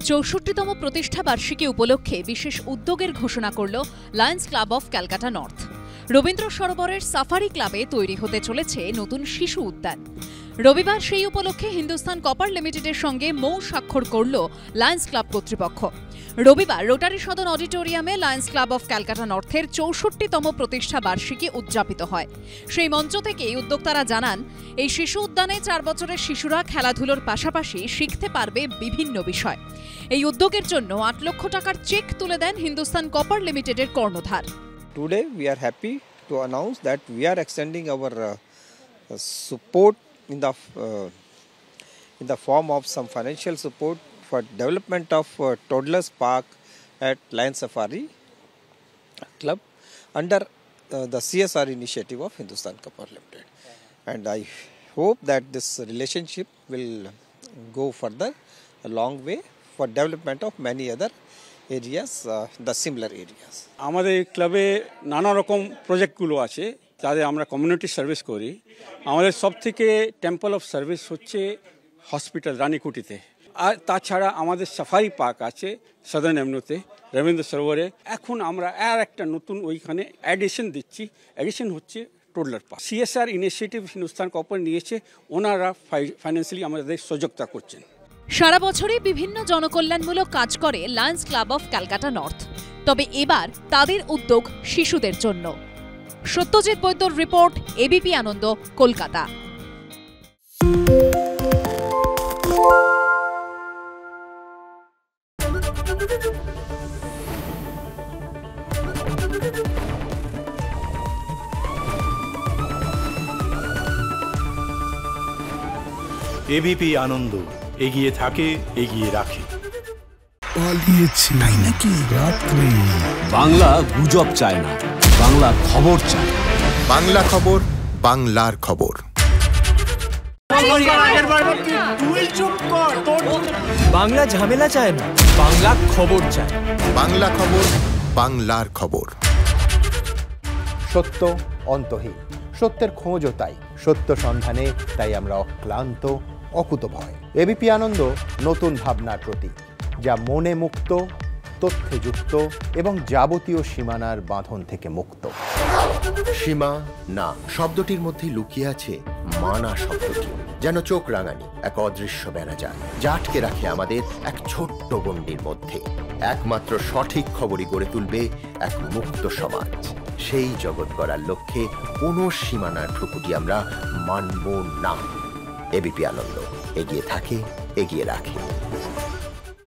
৬৪তম প্রতিষ্ঠা বার্ষিকী উপলক্ষে বিশেষ উদ্যোগের ঘোষণা করল Lions Club of Calcutta North. Rabindra সরোবরের সাফারি ক্লাবে তৈরি হতে চলেছে নতুন শিশু উদ্যান। রবিবার সেই উপলক্ষে হিন্দুস্তান কপার লিমিটেডের সঙ্গে মৌ স্বাক্ষর করল লায়ন্স ক্লাব কর্তৃপক্ষ। রবিবার রোটারি সদন অডিটোরিয়ামে লায়ন্স ক্লাব অফ ক্যালকাটা নর্থের ৬৪তম প্রতিষ্ঠা বার্ষিকী উদযাপিত হয়। সেই মঞ্চ থেকেই উদ্যোক্তারা জানান, এই শিশু উদ্যানে ৪ বছরের শিশুরা খেলাধুলোর পাশাপাশি শিখতে পারবে বিভিন্ন বিষয়। এই উদ্যোগের জন্য ৮ লক্ষ টাকার চেক তুলে দেন হিন্দুস্তান কপার লিমিটেডের কর্ণধার। Today we are happy to announce that we are extending our support in the form of some financial support for development of toddlers park at Lion Safari Club under the CSR initiative of Hindustan Copper Limited, and I hope that this relationship will go further a long way for development of many other areas, the similar areas. আমাদের ক্লাবে নানা রকম প্রজেক্টগুলো আছে, যাতে আমরা community service করি। আমাদের সবথেকে টেম্পল অফ সার্ভিস হচ্ছে হসপিটাল রানীকুটিতে, আর তাছাড়া আমাদের সাফারি পার্ক আছে সাদার্ন এভিনিউতে রবীন্দ্র সরোবরে। এখন আমরা আর একটা নতুন ওইখানে অ্যাডিশন দিচ্ছি, অ্যাডিশন হচ্ছে toddler park. CSR initiative Hindustan Copper নিয়েছে, ওনারা ফাইন্যান্সিয়ালি আমাদের সহযোগিতা করছেন। সারা বছরই বিভিন্ন জনকল্যাণমূলক কাজ করে Lions Club of Calcutta north, তবে এবার তাদের উদ্যোগ শিশুদের জন্য। সত্যজিৎ বৈদ্যর রিপোর্ট, এবিপি আনন্দ, কলকাতা। এবিপি আনন্দ, এগিয়ে থাকে, এগিয়ে রাখে। পালিয়েছে তাই নাকি? রাত্রি বাংলা গুজব চায় না, বাংলা খবর চায়। বাংলা খবর, বাংলার খবর। বাংলা ঝামেলা চায় না, বাংলা খবর চায়। বাংলা খবর, বাংলার খবর। সত্য অন্তহীন, সত্যের খোঁজও তাই, সত্য সন্ধানে তাই আমরা অক্লান্ত, অকুতভয়। এবিপি আনন্দ নতুন ভাবনার প্রতীক, যা মনে মুক্ত, তথ্যে যুক্ত এবং যাবতীয় সীমানার বাঁধন থেকে মুক্ত। সীমা না শব্দটির মধ্যে লুকিয়ে আছে মানা শব্দটি, যেন চোখ রাঙানি এক অদৃশ্য বেড়াজাল, যা আটকে রাখে আমাদের এক ছোট্ট গণ্ডির মধ্যে। একমাত্র সঠিক খবরই গড়ে তুলবে এক মুক্ত সমাজ। সেই জগৎ গড়ার লক্ষ্যে কোনো সীমানার ঠুকুটি আমরা মানব না। এবিপি আনন্দ, এগিয়ে থাকে, এগিয়ে রাখে।